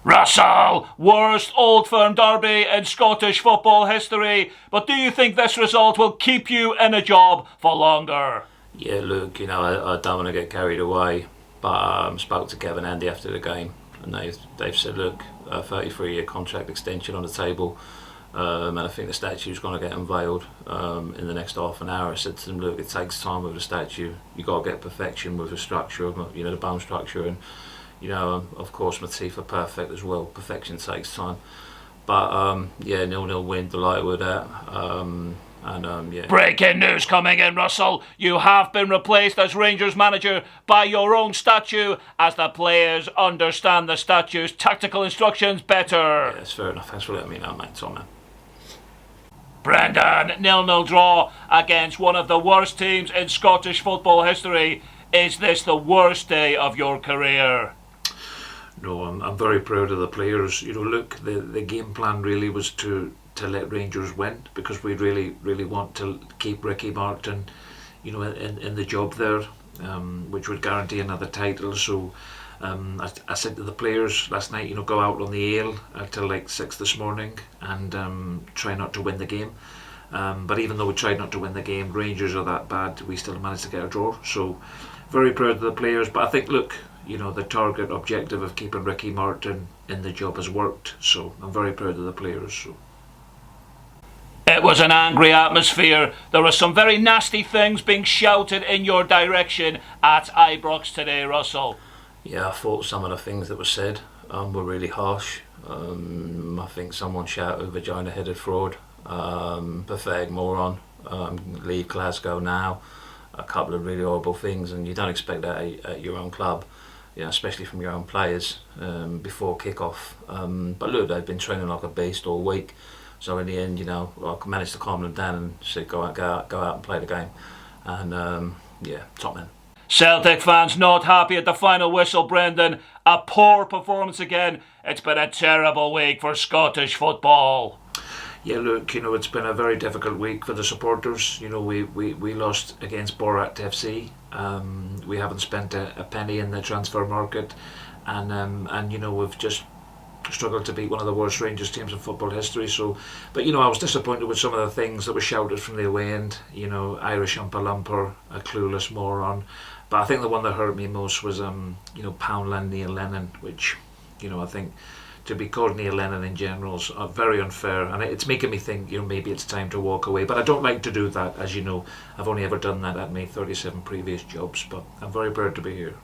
Russell, worst Old Firm derby in Scottish football history, but do you think this result will keep you in a job for longer? Yeah, look, I don't want to get carried away, but I spoke to Kevin and Andy after the game, and they've said, look, a 33-year contract extension on the table, and I think the statue's going to get unveiled in the next half an hour. I said to them, look, it takes time with the statue. You got to get perfection with the structure, the bone structure, and of course my teeth are perfect as well. Perfection takes time, but 0-0 win, delighted with that. Breaking news coming in, Russell. You have been replaced as Rangers manager by your own statue, as the players understand the statue's tactical instructions better. Yeah, that's fair enough. Thanks for letting me know, mate. Tom, man. Brendan, 0-0 draw against one of the worst teams in Scottish football history. Is this the worst day of your career? No, I'm very proud of the players. Look, the game plan really was to let Rangers win, because we really want to keep Ricky Martin, in the job there, which would guarantee another title. So I said to the players last night, go out on the ale till like 6 this morning and try not to win the game. But even though we tried not to win the game, Rangers are that bad, we still managed to get a draw. So very proud of the players. But I think, look, the target objective of keeping Ricky Martin in the job has worked. So I'm very proud of the players. So. It was an angry atmosphere. There were some very nasty things being shouted in your direction at Ibrox today, Russell. Yeah, I thought some of the things that were said were really harsh. I think someone shouted vagina-headed fraud, pathetic moron, leave Glasgow now, a couple of really horrible things, and you don't expect that at your own club, especially from your own players before kick-off. But look, they've been training like a beast all week. So in the end, I managed to calm them down and said, go out and play the game. And top man. Celtic fans not happy at the final whistle, Brendan. A poor performance again. It's been a terrible week for Scottish football. Yeah, look, it's been a very difficult week for the supporters. We lost against Borat FC. We haven't spent a penny in the transfer market, and we've just struggled to beat one of the worst Rangers teams in football history. So, but I was disappointed with some of the things that were shouted from the away end. Irish umper-lumper, a clueless moron. But I think the one that hurt me most was Poundland Neil Lennon, which I think to be called Neil Lennon in general is very unfair, and it's making me think maybe it's time to walk away. But I don't like to do that, as you know. I've only ever done that at my 37 previous jobs, but I'm very proud to be here.